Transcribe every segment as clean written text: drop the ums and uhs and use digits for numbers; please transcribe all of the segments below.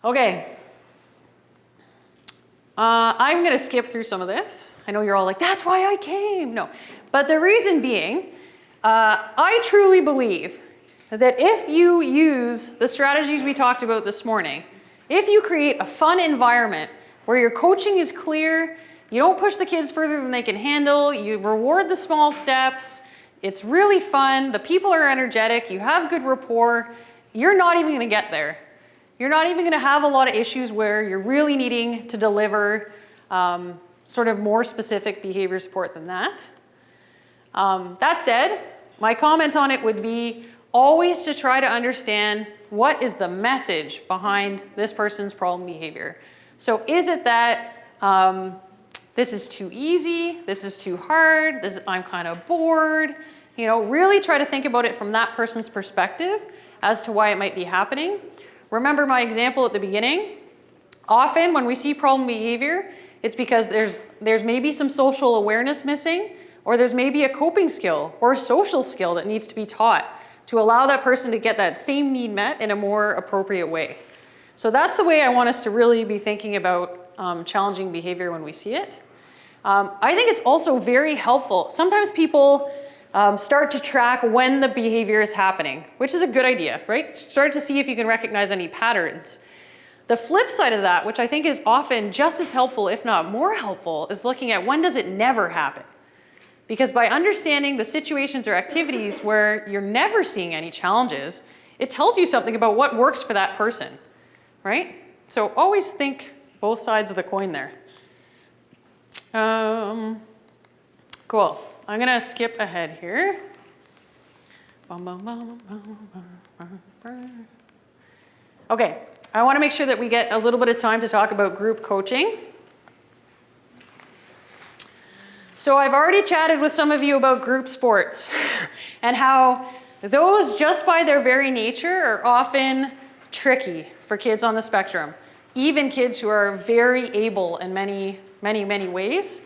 Okay. I'm going to skip through some of this. I know you're all like, that's why I came. No. But the reason being, I truly believe that if you use the strategies we talked about this morning, if you create a fun environment where your coaching is clear, you don't push the kids further than they can handle, you reward the small steps, it's really fun, the people are energetic, you have good rapport, you're not even going to get there. You're not even going to have a lot of issues where you're really needing to deliver sort of more specific behavior support than that. That said, my comment on it would be always to try to understand what is the message behind this person's problem behavior. So is it that this is too easy, this is too hard, I'm kind of bored? You know, really try to think about it from that person's perspective as to why it might be happening. Remember my example at the beginning? Often when we see problem behavior, it's because there's maybe some social awareness missing, or there's maybe a coping skill or a social skill that needs to be taught to allow that person to get that same need met in a more appropriate way. So that's the way I want us to really be thinking about challenging behavior when we see it. I think it's also very helpful. Sometimes people start to track when the behavior is happening, which is a good idea, right? Start to see if you can recognize any patterns. The flip side of that, which I think is often just as helpful, if not more helpful, is looking at when does it never happen? Because by understanding the situations or activities where you're never seeing any challenges, it tells you something about what works for that person, right? So always think both sides of the coin there. Cool. I'm going to skip ahead here. Okay, I want to make sure that we get a little bit of time to talk about group coaching. So I've already chatted with some of you about group sports and how those, just by their very nature, are often tricky for kids on the spectrum, even kids who are very able in many, many, many ways.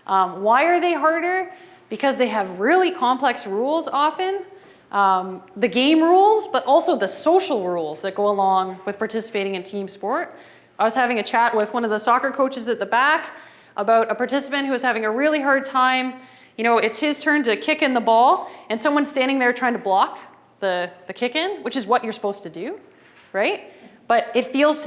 Why are they harder? Because they have really complex rules often, the game rules, but also the social rules that go along with participating in team sport. I was having a chat with one of the soccer coaches at the back about a participant who was having a really hard time. You know, it's his turn to kick in the ball, and someone's standing there trying to block the kick in, which is what you're supposed to do, right? But it feels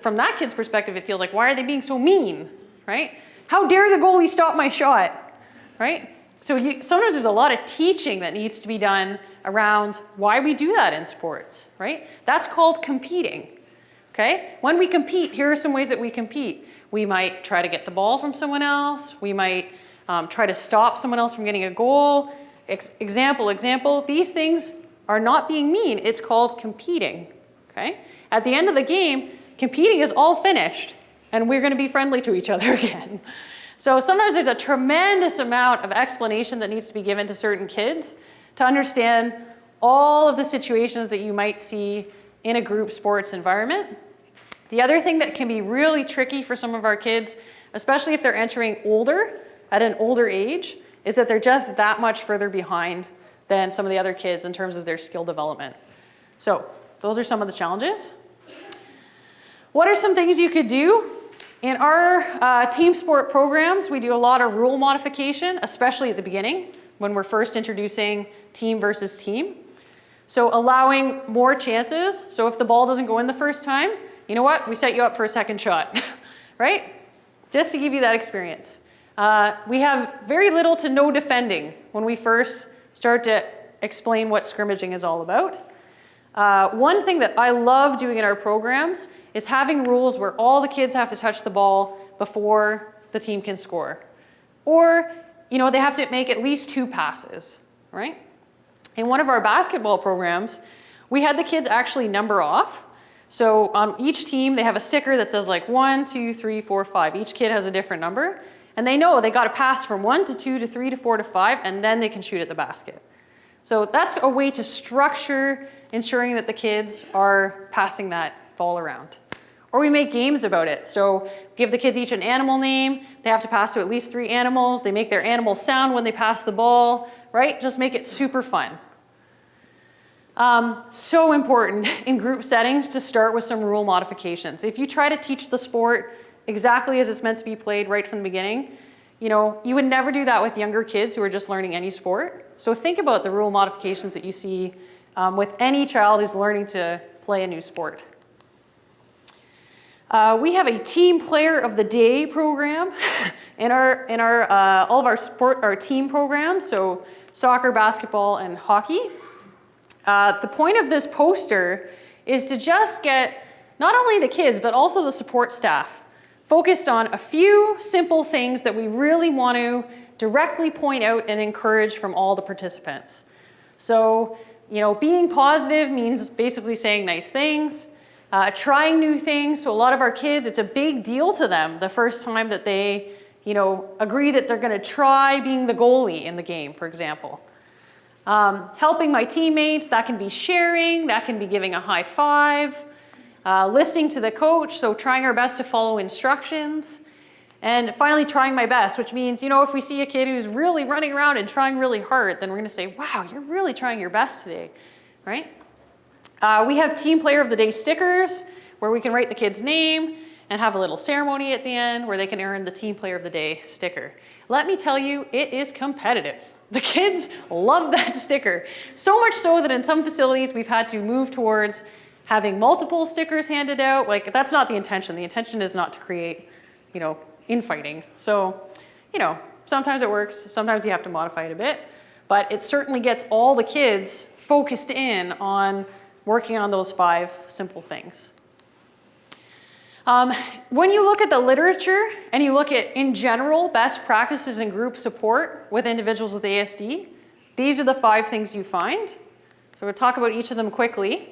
from that kid's perspective, it feels like, why are they being so mean, right? How dare the goalie stop my shot, right? So sometimes there's a lot of teaching that needs to be done around why we do that in sports, right? That's called competing, okay? When we compete, here are some ways that we compete. We might try to get the ball from someone else. We might try to stop someone else from getting a goal. Example, these things are not being mean. It's called competing, okay? At the end of the game, competing is all finished, and we're going to be friendly to each other again. So sometimes there's a tremendous amount of explanation that needs to be given to certain kids to understand all of the situations that you might see in a group sports environment. The other thing that can be really tricky for some of our kids, especially if they're entering at an older age, is that they're just that much further behind than some of the other kids in terms of their skill development. So those are some of the challenges. What are some things you could do? In our team sport programs, we do a lot of rule modification, especially at the beginning when we're first introducing team versus team. So allowing more chances. So if the ball doesn't go in the first time, you know what? We set you up for a second shot, right? Just to give you that experience. We have very little to no defending when we first start to explain what scrimmaging is all about. One thing that I love doing in our programs is having rules where all the kids have to touch the ball before the team can score. Or, you know, they have to make at least 2 passes, right? In one of our basketball programs, we had the kids actually number off. So on each team, they have a sticker that says like 1, 2, 3, 4, 5. Each kid has a different number. And they know they got to pass from 1 to 2 to 3 to 4 to 5, and then they can shoot at the basket. So that's a way to structure ensuring that the kids are passing that ball around. Or we make games about it. So give the kids each an animal name. They have to pass to at least 3 animals. They make their animal sound when they pass the ball, right? Just make it super fun. So important in group settings to start with some rule modifications. If you try to teach the sport exactly as it's meant to be played right from the beginning, you would never do that with younger kids who are just learning any sport. So think about the rule modifications that you see with any child who's learning to play a new sport. We have a Team Player of the Day program in all of our team programs, so soccer, basketball, and hockey. The point of this poster is to just get not only the kids, but also the support staff focused on a few simple things that we really want to directly point out and encourage from all the participants. So, being positive means basically saying nice things, trying new things. So a lot of our kids, it's a big deal to them the first time that they, agree that they're going to try being the goalie in the game, for example. Helping my teammates, that can be sharing, that can be giving a high five, listening to the coach, so trying our best to follow instructions, and finally trying my best, which means, if we see a kid who's really running around and trying really hard, then we're gonna say, wow, you're really trying your best today, right? We have Team Player of the Day stickers, where we can write the kid's name and have a little ceremony at the end where they can earn the Team Player of the Day sticker. Let me tell you, it is competitive. The kids love that sticker. So much so that in some facilities we've had to move towards having multiple stickers handed out. Like, that's not the intention. The intention is not to create, infighting. So, sometimes it works. Sometimes you have to modify it a bit. But it certainly gets all the kids focused in on working on those 5 simple things. When you look at the literature and you look at, in general, best practices in group support with individuals with ASD, these are the 5 things you find. So we'll talk about each of them quickly.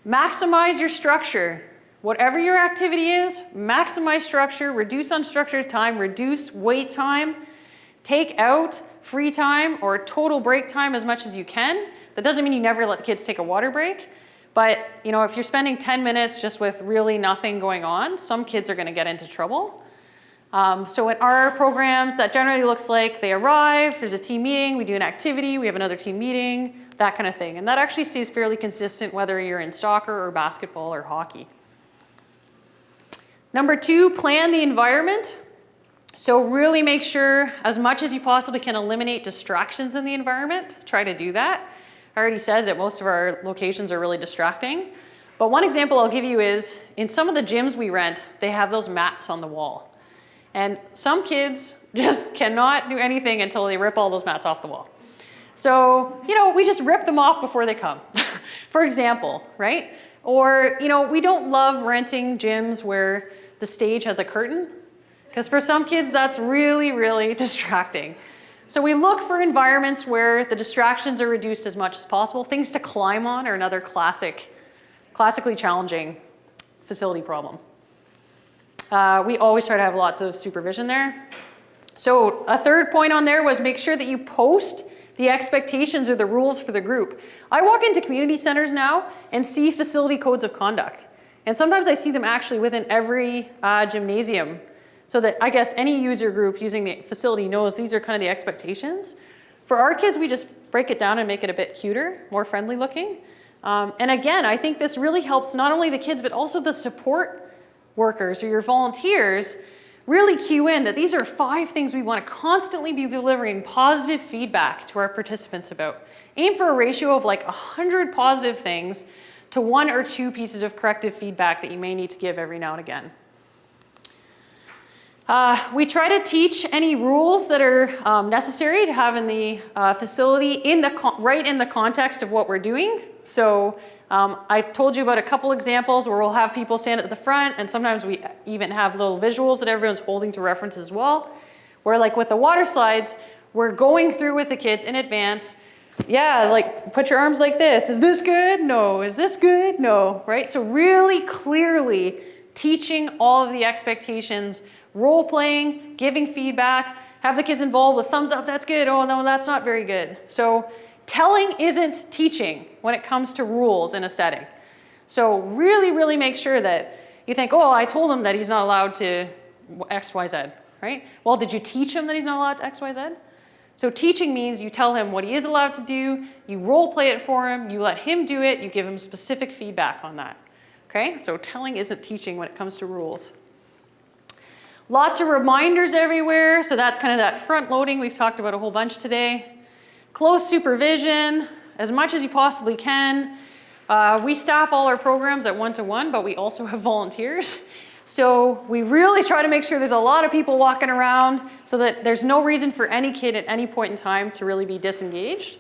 Maximize your structure. Whatever your activity is, maximize structure, reduce unstructured time, reduce wait time, take out free time or total break time as much as you can. That doesn't mean you never let the kids take a water break. But if you're spending 10 minutes just with really nothing going on, some kids are going to get into trouble. So in our programs, that generally looks like they arrive, there's a team meeting, we do an activity, we have another team meeting, that kind of thing. And that actually stays fairly consistent whether you're in soccer or basketball or hockey. Number 2, plan the environment. So really make sure as much as you possibly can eliminate distractions in the environment. Try to do that. I already said that most of our locations are really distracting. But one example I'll give you is in some of the gyms we rent, they have those mats on the wall. And some kids just cannot do anything until they rip all those mats off the wall. So, we just rip them off before they come, for example, right? Or, we don't love renting gyms where the stage has a curtain, because for some kids that's really, really distracting. So we look for environments where the distractions are reduced as much as possible. Things to climb on are another classically challenging facility problem. We always try to have lots of supervision there. So a third point on there was make sure that you post the expectations or the rules for the group. I walk into community centers now and see facility codes of conduct. And sometimes I see them actually within every gymnasium, so that I guess any user group using the facility knows these are kind of the expectations. For our kids, we just break it down and make it a bit cuter, more friendly looking. And again, I think this really helps not only the kids, but also the support workers or your volunteers really cue in that these are 5 things we want to constantly be delivering positive feedback to our participants about. Aim for a ratio of like 100 positive things to 1 or 2 pieces of corrective feedback that you may need to give every now and again. We try to teach any rules that are necessary to have in the facility right in the context of what we're doing. So I told you about a couple examples where we'll have people stand at the front, and sometimes we even have little visuals that everyone's holding to reference as well. Where like with the water slides, we're going through with the kids in advance. Yeah, like put your arms like this. Is this good? No. Is this good? No. Right? So really clearly teaching all of the expectations, role playing, giving feedback, have the kids involved with thumbs up, that's good, oh no, that's not very good. So telling isn't teaching when it comes to rules in a setting. So really, really make sure that you think, oh, I told him that he's not allowed to X, Y, Z, right? Well, did you teach him that he's not allowed to X, Y, Z? So teaching means you tell him what he is allowed to do, you role play it for him, you let him do it, you give him specific feedback on that. Okay, so telling isn't teaching when it comes to rules. Lots of reminders everywhere, so that's kind of that front loading we've talked about a whole bunch today. Close supervision, as much as you possibly can. We staff all our programs at 1-to-1, but we also have volunteers. So we really try to make sure there's a lot of people walking around so that there's no reason for any kid at any point in time to really be disengaged.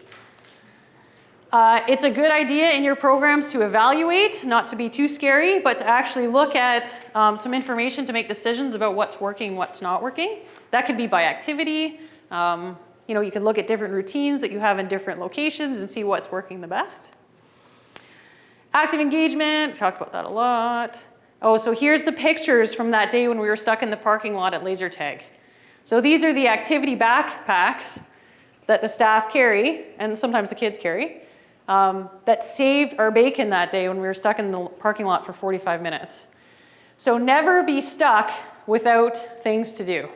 It's a good idea in your programs to evaluate, not to be too scary, but to actually look at some information to make decisions about what's working, what's not working. That could be by activity. You could look at different routines that you have in different locations and see what's working the best. Active engagement, we talked about that a lot. Oh, so here's the pictures from that day when we were stuck in the parking lot at laser tag. So these are the activity backpacks that the staff carry, and sometimes the kids carry, that saved our bacon that day when we were stuck in the parking lot for 45 minutes. So never be stuck without things to do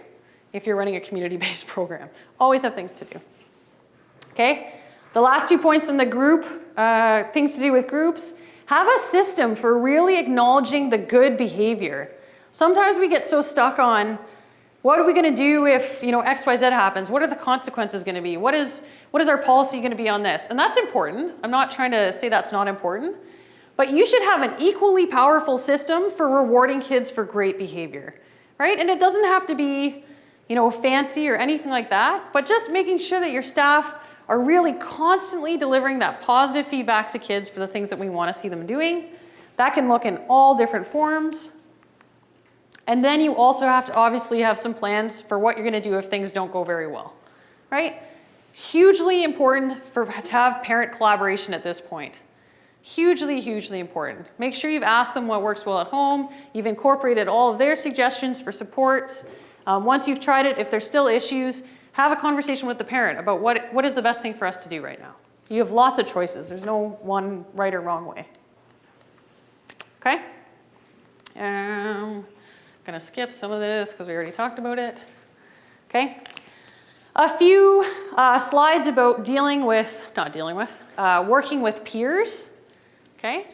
if you're running a community-based program. Always have things to do. Okay? The last 2 points in the group, things to do with groups. Have a system for really acknowledging the good behavior. Sometimes we get so stuck on, what are we going to do if X, Y, Z happens? What are the consequences going to be? What is our policy going to be on this? And that's important. I'm not trying to say that's not important. But you should have an equally powerful system for rewarding kids for great behavior, right? And it doesn't have to be fancy or anything like that, but just making sure that your staff are really constantly delivering that positive feedback to kids for the things that we want to see them doing. That can look in all different forms. And then you also have to obviously have some plans for what you're going to do if things don't go very well, right? Hugely important to have parent collaboration at this point. Hugely, hugely important. Make sure you've asked them what works well at home. You've incorporated all of their suggestions for supports. Once you've tried it, if there's still issues, have a conversation with the parent about what is the best thing for us to do right now. You have lots of choices. There's no one right or wrong way. Okay? I'm going to skip some of this because we already talked about it. Okay? A few slides about working with peers. Okay?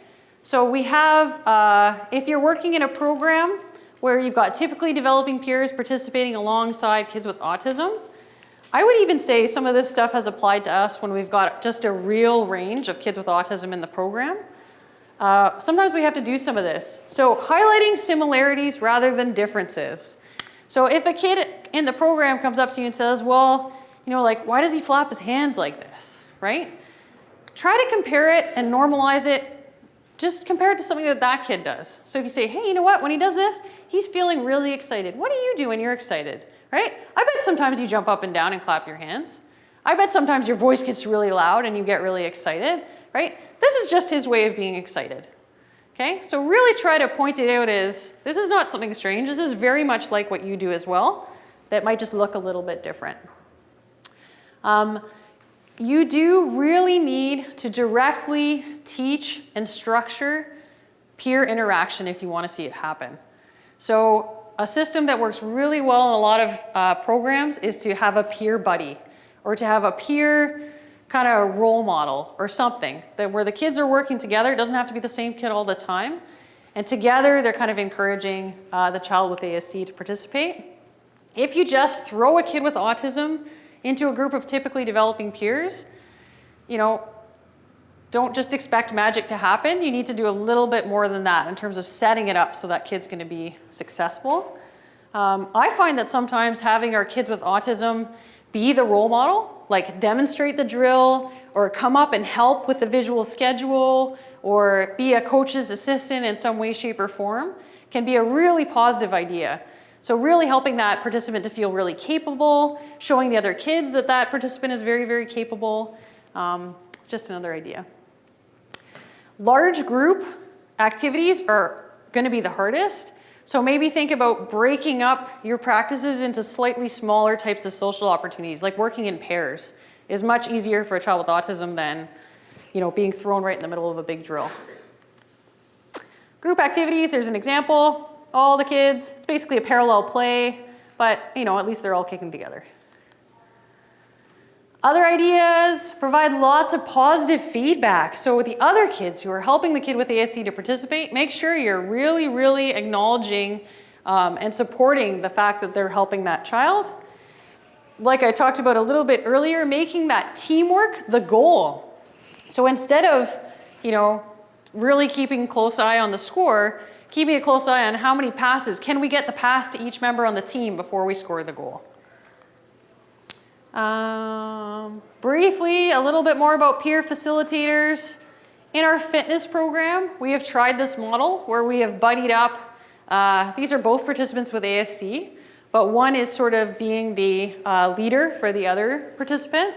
So we have, if you're working in a program where you've got typically developing peers participating alongside kids with autism, I would even say some of this stuff has applied to us when we've got just a real range of kids with autism in the program. Sometimes we have to do some of this. So highlighting similarities rather than differences. So if a kid in the program comes up to you and says, well, why does he flap his hands like this, right? Try to compare it and normalize it. Just compare it to something that kid does. So if you say, hey, you know what, when he does this, he's feeling really excited. What do you do when you're excited, right? I bet sometimes you jump up and down and clap your hands. I bet sometimes your voice gets really loud and you get really excited, right? This is just his way of being excited, okay? So really try to point it out as, this is not something strange. This is very much like what you do as well. That might just look a little bit different. You do really need to directly teach and structure peer interaction if you want to see it happen. So a system that works really well in a lot of programs is to have a peer buddy or to have a peer kind of role model or something that where the kids are working together. It doesn't have to be the same kid all the time. And together they're kind of encouraging the child with ASD to participate. If you just throw a kid with autism into a group of typically developing peers, don't just expect magic to happen. You need to do a little bit more than that in terms of setting it up so that kid's going to be successful. I find that sometimes having our kids with autism be the role model, like demonstrate the drill or come up and help with the visual schedule or be a coach's assistant in some way, shape, or form can be a really positive idea. So really helping that participant to feel really capable, showing the other kids that that participant is very, very capable. Just another idea. Large group activities are going to be the hardest. So maybe think about breaking up your practices into slightly smaller types of social opportunities, like working in pairs is much easier for a child with autism than being thrown right in the middle of a big drill. Group activities, there's an example. All the kids, it's basically a parallel play, but at least they're all kicking together. Other ideas, provide lots of positive feedback. So with the other kids who are helping the kid with ASD to participate, make sure you're really, really acknowledging and supporting the fact that they're helping that child. Like I talked about a little bit earlier, making that teamwork the goal. So instead of, really keeping a close eye on the score, keeping a close eye on how many passes, can we get the pass to each member on the team before we score the goal? Briefly, a little bit more about peer facilitators. In our fitness program, we have tried this model where we have buddied up. These are both participants with ASD, but one is sort of being the leader for the other participant.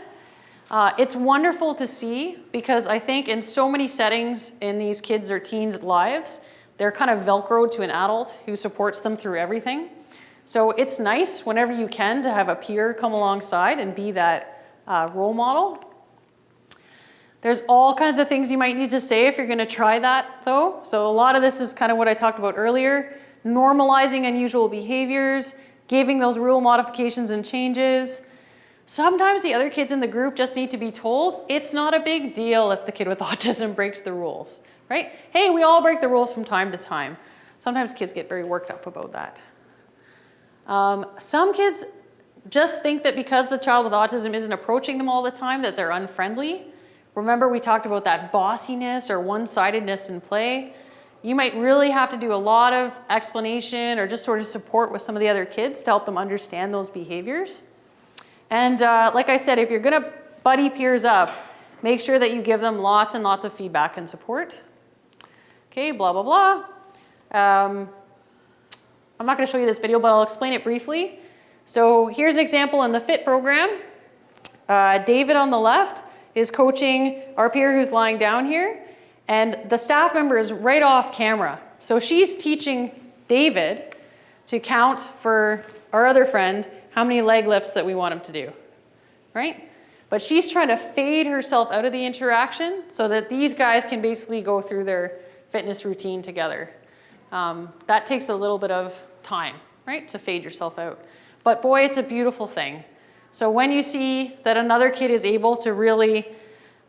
It's wonderful to see because I think in so many settings in these kids or teens' lives, they're kind of Velcroed to an adult who supports them through everything. So it's nice whenever you can to have a peer come alongside and be that role model. There's all kinds of things you might need to say if you're going to try that, though. So a lot of this is kind of what I talked about earlier. Normalizing unusual behaviors, giving those rule modifications and changes. Sometimes the other kids in the group just need to be told it's not a big deal if the kid with autism breaks the rules, right? Hey, we all break the rules from time to time. Sometimes kids get very worked up about that. Some kids just think that because the child with autism isn't approaching them all the time, that they're unfriendly. Remember we talked about that bossiness or one-sidedness in play. You might really have to do a lot of explanation or just sort of support with some of the other kids to help them understand those behaviors. And like I said, if you're going to buddy peers up, make sure that you give them lots and lots of feedback and support. Okay, blah, blah, blah. I'm not going to show you this video, but I'll explain it briefly. So here's an example in the FIT program. David on the left is coaching our peer who's lying down here, and the staff member is right off camera. So she's teaching David to count for our other friend how many leg lifts that we want him to do, right? But she's trying to fade herself out of the interaction so that these guys can basically go through their fitness routine together. That takes a little bit of time, right, to fade yourself out. But boy, it's a beautiful thing. So when you see that another kid is able to really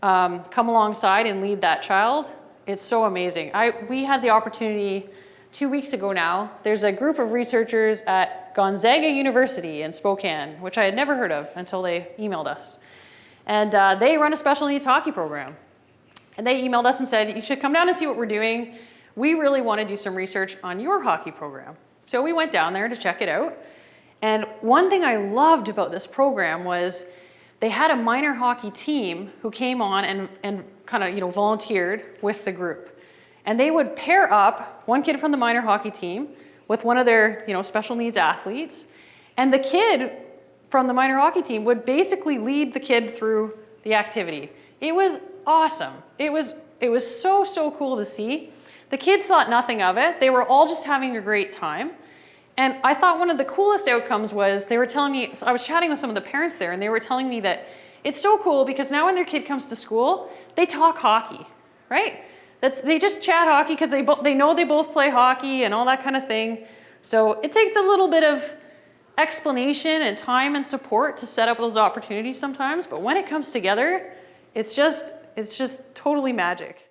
come alongside and lead that child, it's so amazing. We had the opportunity 2 weeks ago now. There's a group of researchers at Gonzaga University in Spokane, which I had never heard of until they emailed us. And they run a special needs hockey program. And they emailed us and said, you should come down and see what we're doing. We really want to do some research on your hockey program. So we went down there to check it out. And one thing I loved about this program was they had a minor hockey team who came on and kind of volunteered with the group. And they would pair up one kid from the minor hockey team with one of their special needs athletes. And the kid from the minor hockey team would basically lead the kid through the activity. It was awesome. It was so cool to see. The kids thought nothing of it. They were all just having a great time. And I thought one of the coolest outcomes was they were telling me, so I was chatting with some of the parents there, and they were telling me that it's so cool because now when their kid comes to school, they talk hockey, right? That they just chat hockey because they know they both play hockey and all that kind of thing. So it takes a little bit of explanation and time and support to set up those opportunities sometimes, but when it comes together, it's just totally magic.